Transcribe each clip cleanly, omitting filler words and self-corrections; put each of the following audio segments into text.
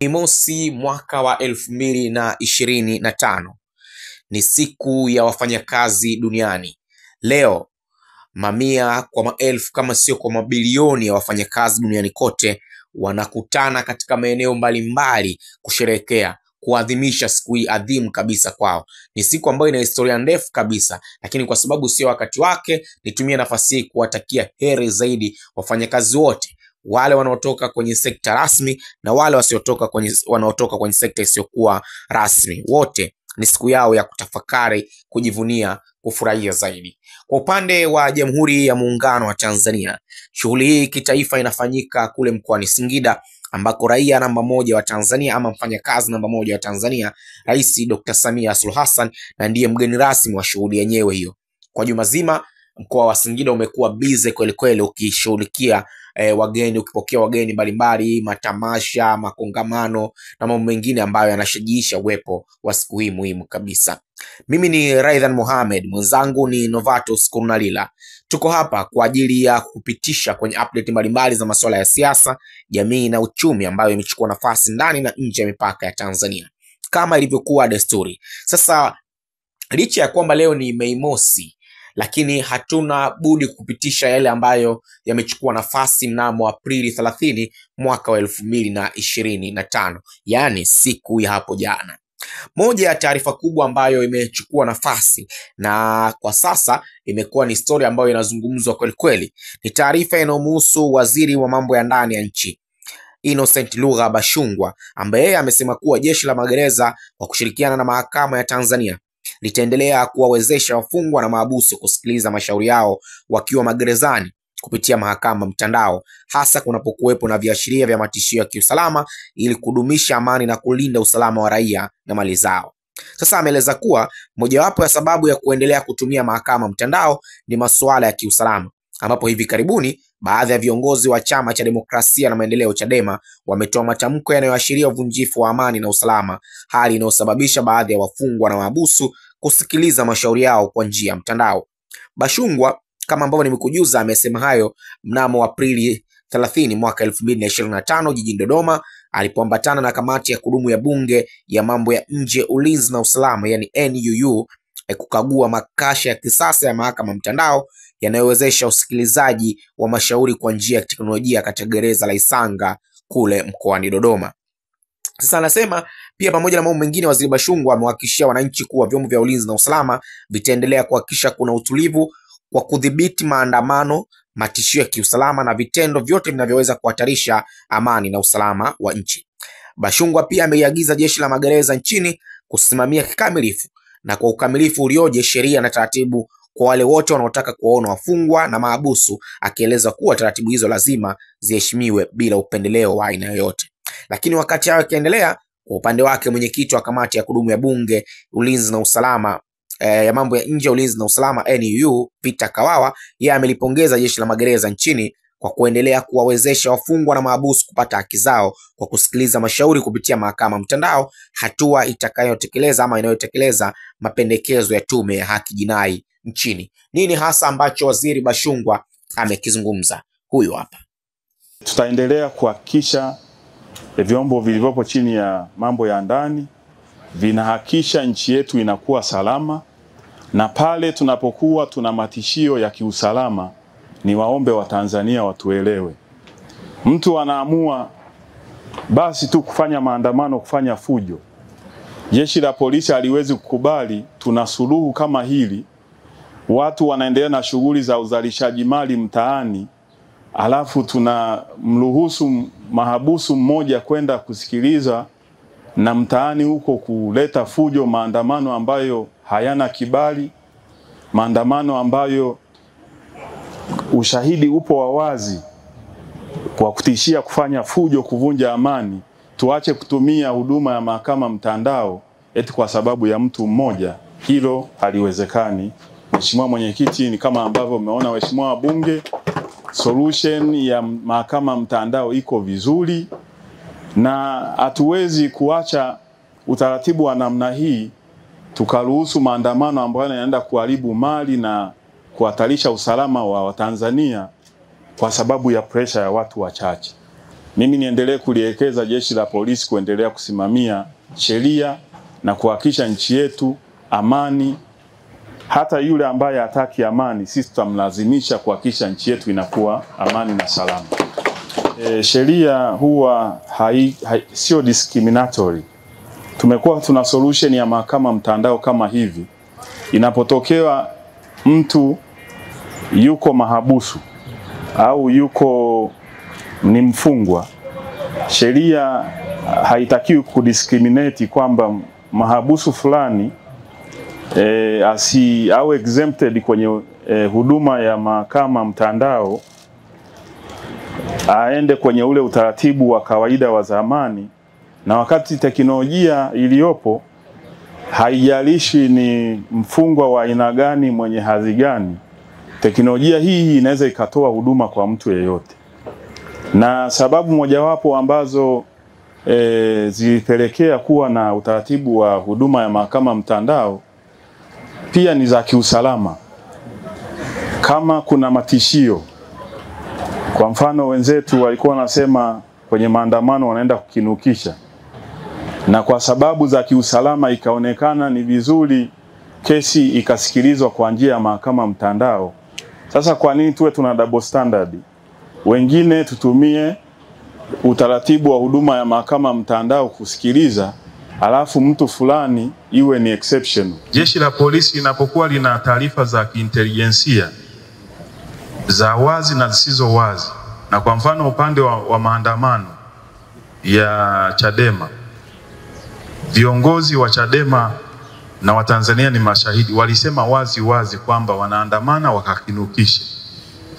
Ni mosi mwaka wa 2025. Ni siku ya wafanyakazi duniani. Leo mamia kwa maelfu kama sio kwa mabilioni ya wafanyakazi duniani kote wanakutana katika maeneo mbalimbali kusherehekea, kuadhimisha siku hii adhimu kabisa kwao. Ni siku ambayo ina historia ndefu kabisa, lakini kwa sababu sio wakati wake, nitumie nafasi hii kuwatakia heri zaidi wafanyakazi wote, wale wanaotoka kwenye sekta rasmi na wale wanaotoka kwenye sekta isiyokuwa rasmi. Wote ni siku yao ya kutafakari, kujivunia, kufurahia zaidi. Kwa upande wa Jamhuri ya Muungano wa Tanzania, shughuli hii kitaifa inafanyika kule mkoani Singida, ambako raia namba moja wa Tanzania ama mfanyakazi namba moja wa Tanzania, Rais Dr. Samia Suluhu Hassan, na ndiye mgeni rasmi wa shughuli yenyewe hiyo. Kwa juma zima mkoa wa Singida umekuwa busy kweli kweli ukishughulikia wageni, ukipokea wageni mbalimbali, matamasha, makongamano na mambo mengine ambayo yanashajiisha uwepo wa siku hii muhimu kabisa. Mimi ni Raidhan Mohamed, mwenzangu ni Novatus Kurnalila. Tuko hapa kwa ajili ya kupitisha kwenye update mbalimbali za masuala ya siasa, jamii na uchumi ambayo imechukua nafasi ndani na nje ya mipaka ya Tanzania kama ilivyokuwa desturi. Sasa licha ya kwamba leo ni Mei Mosi, lakini hatuna budi kupitisha yale ambayo yamechukua nafasi mnamo Aprili 30 mwaka wa 2025, yani siku ya hapo jana. Moja ya taarifa kubwa ambayo imechukua nafasi na kwa sasa imekuwa ni story ambayo inazungumzwa kweli kweli, ni taarifa inayomhusu waziri wa mambo ya ndani ya nchi Innocent Lugha Bashungwa, ambaye amesema kuwa jeshi la magereza kwa kushirikiana na mahakama ya Tanzania litaendelea kuwawezesha wafungwa na mahabusu kusikiliza mashauri yao wakiwa magerezani kupitia mahakama mtandao, hasa kunapokuwepo na viashiria vya matishio ya kiusalama, ili kudumisha amani na kulinda usalama wa raia na mali zao. Sasa ameeleza kuwa mojawapo ya sababu ya kuendelea kutumia mahakama mtandao ni masuala ya kiusalama, ambapo hivi karibuni baadhi ya viongozi wa Chama cha Demokrasia na Maendeleo Chadema wametoa matamko yanayoashiria uvunjifu wa amani na usalama, hali inayosababisha baadhi ya wafungwa na mahabusu kusikiliza mashauri yao kwa njia ya mtandao. Bashungwa, kama ambavyo nimekujuza, amesema hayo mnamo Aprili 30 mwaka 2025 jijini Dodoma alipoambatana na kamati ya kudumu ya Bunge ya mambo ya nje, ulinzi na usalama, yani NUU, kukagua makasha ya kisasa ya mahakama mtandao yanayowezesha usikilizaji wa mashauri kwa njia ya teknolojia katika gereza la Isanga kule mkoani Dodoma. Sasa anasema pia pamoja na mambo mengine, waziri Bashungwa amewahakikishia wananchi kuwa vyombo vya ulinzi na usalama vitaendelea kuhakikisha kuna utulivu kwa kudhibiti maandamano, matishio ya kiusalama na vitendo vyote vinavyoweza kuhatarisha amani na usalama wa nchi. Bashungwa pia ameiagiza jeshi la magereza nchini kusimamia kikamilifu na kwa ukamilifu ulioje sheria na taratibu kwa wale wote wanaotaka kuwaona wafungwa na mahabusu, akieleza kuwa taratibu hizo lazima ziheshimiwe bila upendeleo wa aina yoyote. Lakini wakati hayo yakiendelea, kwa upande wake mwenyekiti wa kamati ya kudumu ya Bunge ulinzi na usalama ya mambo ya nje, ulinzi na usalama NUU, Peter Kawawa, yeye amelipongeza jeshi la magereza nchini kwa kuendelea kuwawezesha wafungwa na mahabusu kupata haki zao kwa kusikiliza mashauri kupitia mahakama mtandao, hatua itakayotekeleza ama inayotekeleza mapendekezo ya Tume ya Haki Jinai nchini. Nini hasa ambacho waziri Bashungwa amekizungumza? Huyu hapa. Tutaendelea kuhakikisha vyombo vilivyopo chini ya mambo ya ndani vinahakikisha nchi yetu inakuwa salama, na pale tunapokuwa tuna matishio ya kiusalama, ni waombe wa Tanzania watuelewe. Mtu anaamua basi tu kufanya maandamano, kufanya fujo, jeshi la polisi haliwezi kukubali. Tuna suluhu kama hili, watu wanaendelea na shughuli za uzalishaji mali mtaani, alafu tunamruhusu mahabusu mmoja kwenda kusikiliza na mtaani huko kuleta fujo, maandamano ambayo hayana kibali, maandamano ambayo ushahidi upo wa wazi kwa kutishia kufanya fujo, kuvunja amani. Tuache kutumia huduma ya mahakama mtandao eti kwa sababu ya mtu mmoja. Hilo haliwezekani. Mheshimiwa Mwenyekiti, ni kama ambavyo umeona waheshimiwa wabunge, solution ya mahakama mtandao iko vizuri, na hatuwezi kuacha utaratibu wa namna hii tukaruhusu maandamano ambayo yanaenda kuharibu mali na kuhatarisha usalama wa Watanzania kwa sababu ya pressure ya watu wachache. mimi niendelee kulielekeza jeshi la polisi kuendelea kusimamia sheria na kuhakikisha nchi yetu amani. Hata yule ambaye hataki amani, sisi tutamlazimisha kuhakikisha nchi yetu inakuwa amani na salama. Sheria huwa sio discriminatory. Tumekuwa tuna solution ya mahakama mtandao kama hivi. Inapotokea mtu yuko mahabusu au yuko ni mfungwa, sheria haitakiwi kudiscriminate kwamba mahabusu fulani au exempted kwenye huduma ya mahakama mtandao aende kwenye ule utaratibu wa kawaida wa zamani, na wakati teknolojia iliyopo haijalishi ni mfungwa wa aina gani, mwenye hadhi gani, teknolojia hii inaweza ikatoa huduma kwa mtu yeyote. Na sababu mojawapo ambazo zilipelekea kuwa na utaratibu wa huduma ya mahakama mtandao pia ni za kiusalama. Kama kuna matishio, kwa mfano wenzetu walikuwa wanasema kwenye maandamano wanaenda kukinukisha, na kwa sababu za kiusalama ikaonekana ni vizuri kesi ikasikilizwa kwa njia ya mahakama mtandao. Sasa kwa nini tuwe tuna double standard? Wengine tutumie utaratibu wa huduma ya mahakama mtandao kusikiliza, alafu mtu fulani iwe ni exception. Jeshi la polisi linapokuwa lina taarifa za kiintelijensia za wazi na zisizo wazi, na kwa mfano upande wa maandamano ya Chadema, viongozi wa Chadema na Watanzania ni mashahidi, walisema wazi wazi kwamba wanaandamana wakakinukisha.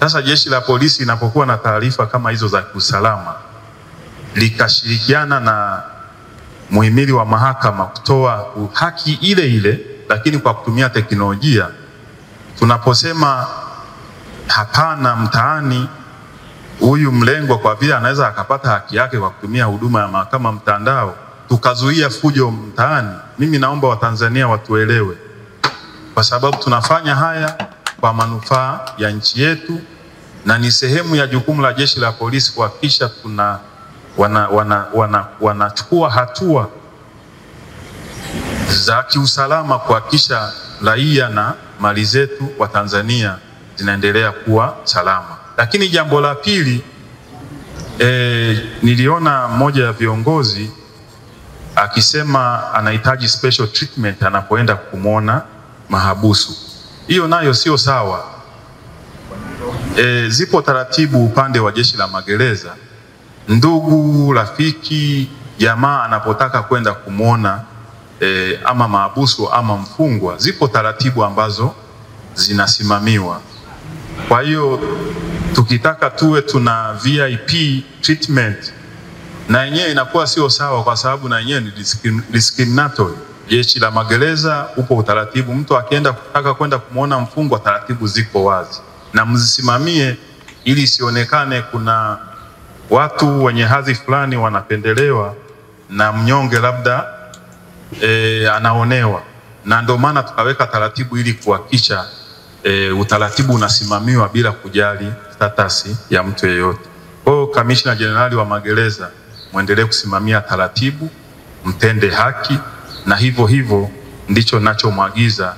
Sasa jeshi la polisi linapokuwa na taarifa kama hizo za kiusalama, likashirikiana na muhimili wa mahakama kutoa haki ile ile lakini kwa kutumia teknolojia, tunaposema hapana mtaani, huyu mlengwa kwa vile anaweza akapata haki yake kwa kutumia huduma ya mahakama mtandao, tukazuia fujo mtaani, mimi naomba Watanzania watuelewe, kwa sababu tunafanya haya kwa manufaa ya nchi yetu, na ni sehemu ya jukumu la jeshi la polisi kuhakikisha wanachukua hatua za kiusalama kuhakikisha raia na mali zetu wa Tanzania zinaendelea kuwa salama. Lakini jambo la pili, niliona mmoja ya viongozi akisema anahitaji special treatment anapoenda kumwona mahabusu. Hiyo nayo sio sawa. Zipo taratibu upande wa jeshi la magereza. Ndugu, rafiki, jamaa anapotaka kwenda kumwona ama mahabusu ama mfungwa, zipo taratibu ambazo zinasimamiwa. Kwa hiyo tukitaka tuwe tuna VIP treatment, na yenyewe inakuwa sio sawa, kwa sababu na yenyewe ni discriminatory. Jeshi la magereza upo utaratibu, mtu akienda kutaka kwenda kumwona mfungwa, taratibu ziko wazi na mzisimamie, ili sionekane kuna watu wenye hadhi fulani wanapendelewa na mnyonge labda anaonewa. Na ndio maana tukaweka taratibu ili kuhakikisha utaratibu unasimamiwa bila kujali status ya mtu yeyote. Kwa hiyo Kamishna Jenerali wa Magereza, muendelee kusimamia taratibu, mtende haki, na hivyo hivyo ndicho nachomwagiza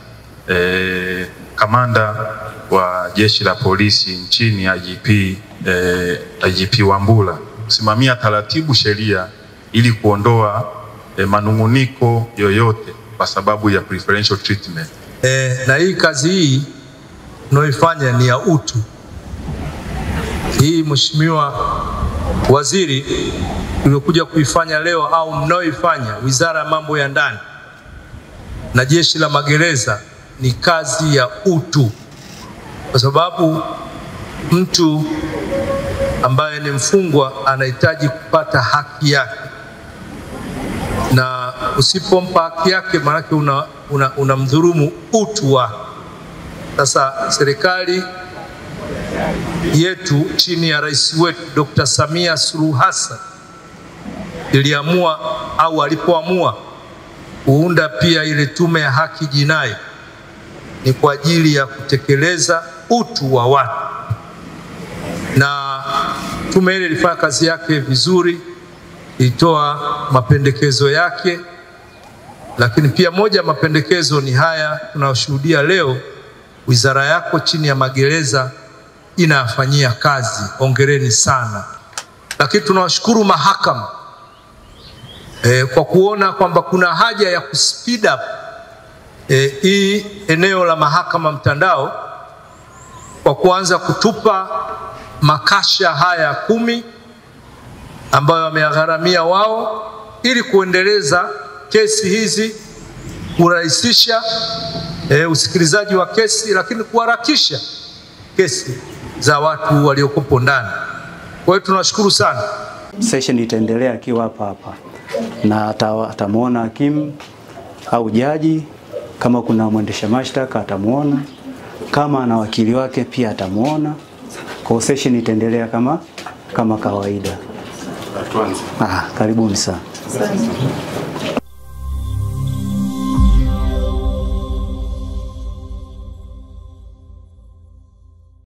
kamanda wa jeshi la polisi nchini IGP Wambura, kusimamia taratibu, sheria, ili kuondoa manunguniko yoyote kwa sababu ya preferential treatment. Na hii kazi hii tunayoifanya ni ya utu. Hii Mheshimiwa Waziri tuliokuja kuifanya leo au mnaoifanya Wizara ya Mambo ya Ndani na Jeshi la Magereza ni kazi ya utu, kwa sababu mtu ambaye ni mfungwa anahitaji kupata haki yake, na usipompa haki yake maanake unamdhulumu utu wake. Sasa serikali yetu chini ya rais wetu Dr. Samia Suluhu Hassan iliamua au alipoamua kuunda pia ile tume ya haki jinai, ni kwa ajili ya kutekeleza utu wa watu, na tume ile ilifanya kazi yake vizuri, ilitoa mapendekezo yake, lakini pia moja ya mapendekezo ni haya tunayoshuhudia leo. Wizara yako chini ya magereza inafanyia kazi, hongereni sana. Lakini tunawashukuru mahakama kwa kuona kwamba kuna haja ya kuspeed up hii eneo la mahakama mtandao kwa kuanza kutupa makasha haya 10 ambayo wameyagharamia wao ili kuendeleza kesi hizi, kurahisisha usikilizaji wa kesi, lakini kuharakisha kesi za watu waliokupo ndani. Kwa hiyo tunashukuru sana. Session itaendelea akiwa hapa na atamuona hakimu au jaji, kama kuna mwendesha mashtaka atamuona, kama ana wakili wake pia atamuona. Kwa session itaendelea kama kawaida. Karibuni sana.